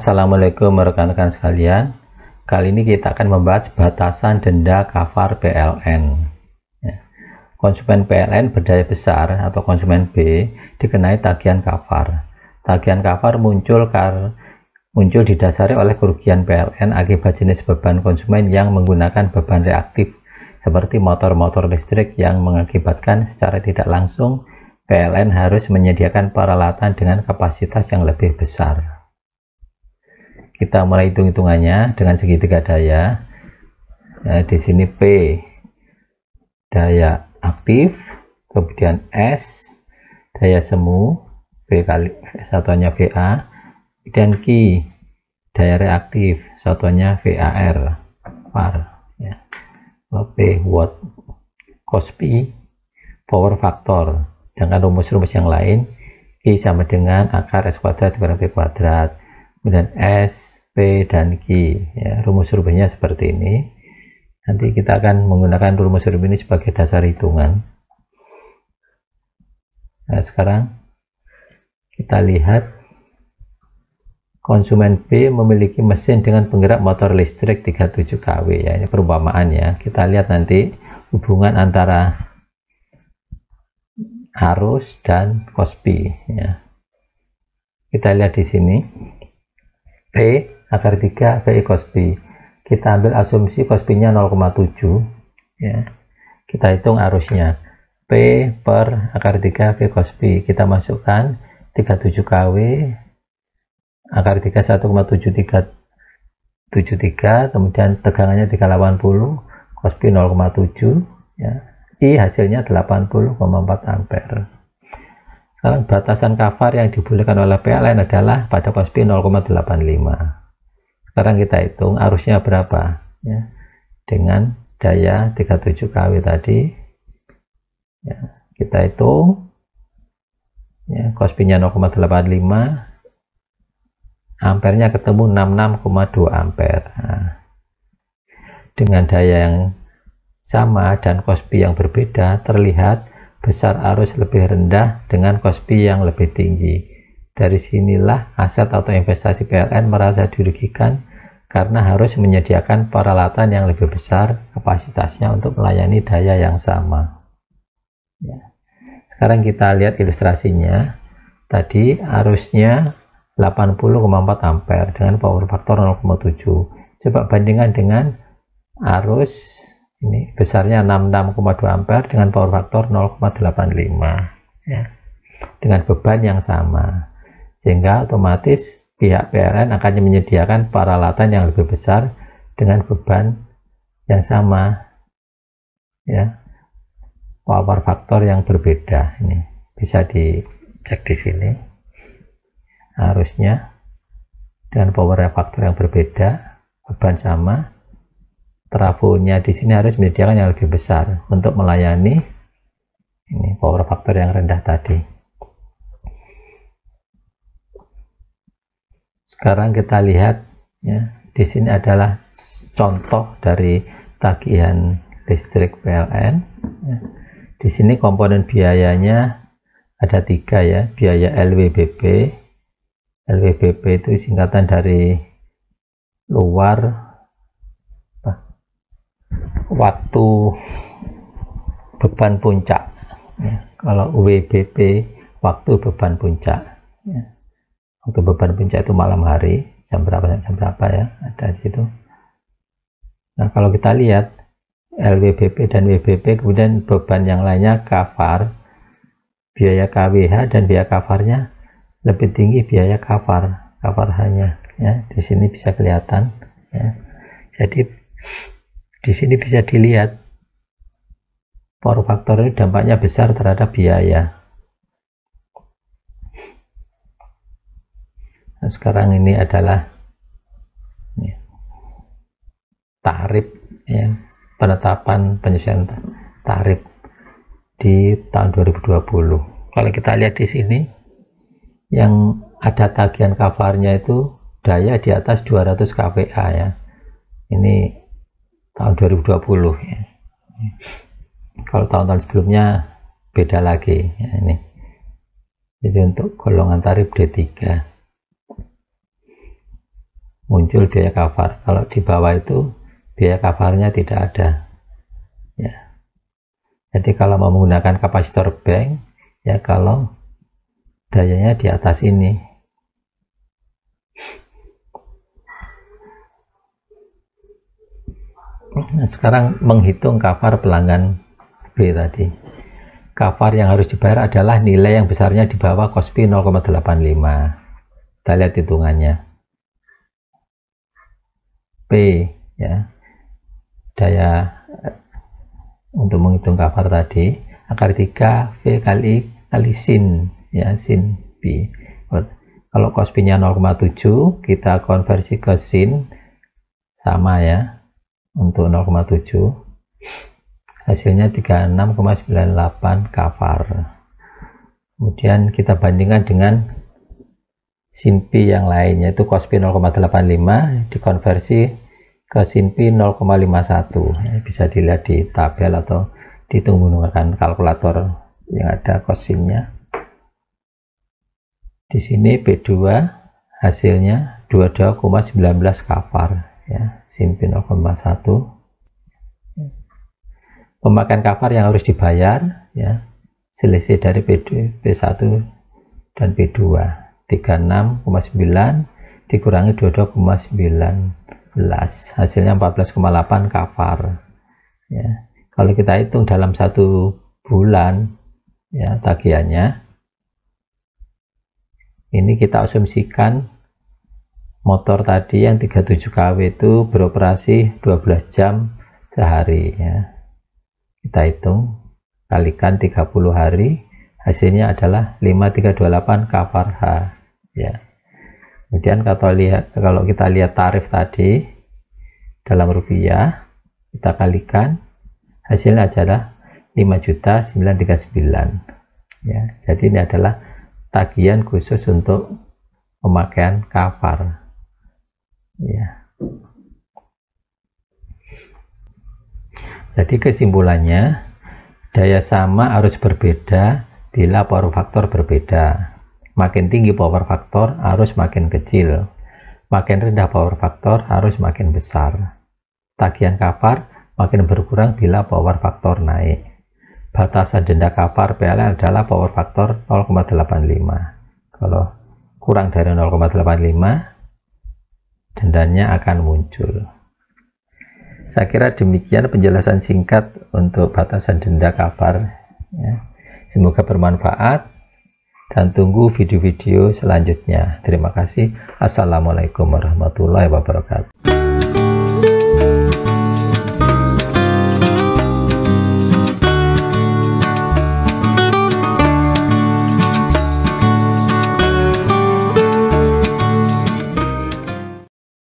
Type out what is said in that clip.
Assalamualaikum rekan-rekan sekalian. Kali ini kita akan membahas batasan denda kafar PLN. Konsumen PLN berdaya besar atau konsumen B dikenai tagihan kafar. Tagihan kafar muncul didasari oleh kerugian PLN akibat jenis beban konsumen yang menggunakan beban reaktif seperti motor-motor listrik yang mengakibatkan secara tidak langsung PLN harus menyediakan peralatan dengan kapasitas yang lebih besar. Kita mulai hitung-hitungannya dengan segitiga daya. Di sini P daya aktif, kemudian S daya semu, V kali satuannya VA, dan Q daya reaktif, satuannya VAR, var. P watt, cos P power factor. Dengan rumus-rumus yang lain, I sama dengan akar S kuadrat dikurang B kuadrat. Kemudian S, P, dan Q, rumus-rumusnya seperti ini. Nanti kita akan menggunakan rumus-rumus ini sebagai dasar hitungan. Nah, sekarang kita lihat konsumen B memiliki mesin dengan penggerak motor listrik 37 kW, ini perumpamaan ya. Kita lihat nanti hubungan antara arus dan cos P ya. Kita lihat di sini P akar 3 VI cos P. Kita ambil asumsi cos P nya 0,7 ya. Kita hitung arusnya P per akar 3 V cos P. Kita masukkan 37 kW akar 3 1,7373, kemudian tegangannya 380, cos P 0,7 ya. I hasilnya 80,4 ampere. Sekarang batasan kafar yang dibolehkan oleh PLN adalah pada cos P 0,85. Sekarang kita hitung arusnya berapa ya, dengan daya 37 kW tadi ya, kita hitung ya, cos P nya 0,85, ampernya ketemu 66,2 ampere. Nah, dengan daya yang sama dan cos P yang berbeda, terlihat besar arus lebih rendah dengan cos P yang lebih tinggi. Dari sinilah aset atau investasi PLN merasa dirugikan karena harus menyediakan peralatan yang lebih besar kapasitasnya untuk melayani daya yang sama ya. Sekarang kita lihat ilustrasinya. Tadi arusnya 80,4 ampere dengan power factor 0,7. Coba bandingkan dengan arus ini besarnya 66,2 ampere dengan power factor 0,85 ya, dengan beban yang sama, sehingga otomatis pihak PLN akan menyediakan peralatan yang lebih besar dengan beban yang sama ya, power factor yang berbeda. Ini bisa dicek di sini arusnya dengan power factor yang berbeda, beban sama. Trafonya di sini harus menyediakan yang lebih besar untuk melayani ini power factor yang rendah tadi. Sekarang kita lihat ya, di sini adalah contoh dari tagihan listrik PLN ya. Di sini komponen biayanya ada 3 ya, biaya LWBB. LWBB itu singkatan dari luar waktu beban puncak ya. Kalau WBP waktu beban puncak ya. Waktu beban puncak itu malam hari jam berapa ya, ada di situ. Nah, kalau kita lihat LWBP dan WBP, kemudian beban yang lainnya kafar, biaya KWH dan biaya kafarnya lebih tinggi biaya kafar hanya ya. Di sini bisa kelihatan ya. Jadi di sini bisa dilihat power factor ini dampaknya besar terhadap biaya. Nah, sekarang ini adalah tarif ya, penetapan penyesuaian tarif di tahun 2020. Kalau kita lihat di sini yang ada tagihan kafarnya itu daya di atas 200 kVA ya. Ini tahun 2020 ya. Kalau tahun-tahun sebelumnya beda lagi ya, ini. Jadi untuk golongan tarif D3 muncul biaya kafar. Kalau di bawah itu biaya kafarnya tidak ada ya. Jadi kalau mau menggunakan kapasitor bank ya, kalau dayanya di atas ini. Nah, sekarang menghitung kafar pelanggan B tadi. Kafar yang harus dibayar adalah nilai yang besarnya di bawah cost P 0,85. Kita lihat hitungannya. P ya, daya untuk menghitung kafar tadi, akar 3 V kali sin ya, sin B. Kalau cos P nya 0,7, kita konversi ke sin sama ya, untuk 0,7 hasilnya 36,98 kafar. Kemudian kita bandingkan dengan sin P yang lain, yaitu cos P 0,85 dikonversi ke sin P 0,51 ya, bisa dilihat di tabel atau dihitung menggunakan kalkulator yang ada cosinnya. Di sini P2 hasilnya 22,19 kafar ya, sin P 0,1. Pemakaian kafar yang harus dibayar ya, selisih dari P1 dan P2 36,9 dikurangi 22,19, hasilnya 14,8 kafar ya. Kalau kita hitung dalam 1 bulan ya tagihannya, ini kita asumsikan motor tadi yang 37 kW itu beroperasi 12 jam sehari ya. Kita hitung kalikan 30 hari, hasilnya adalah 5328 kafar H ya. Kemudian kalau kita lihat tarif tadi dalam rupiah, kita kalikan, hasilnya adalah 5.939 ya. Jadi ini adalah tagihan khusus untuk pemakaian kafar ya. Jadi kesimpulannya, daya sama harus berbeda bila power factor berbeda. Makin tinggi power factor arus makin kecil, makin rendah power factor arus makin besar. Tagihan kafar makin berkurang bila power factor naik. Batasan denda kafar PLN adalah power factor 0,85. Kalau kurang dari 0,85, dendanya akan muncul. Saya kira demikian penjelasan singkat untuk batasan denda kafar ya. Semoga bermanfaat dan tunggu video-video selanjutnya. Terima kasih. Assalamualaikum warahmatullahi wabarakatuh.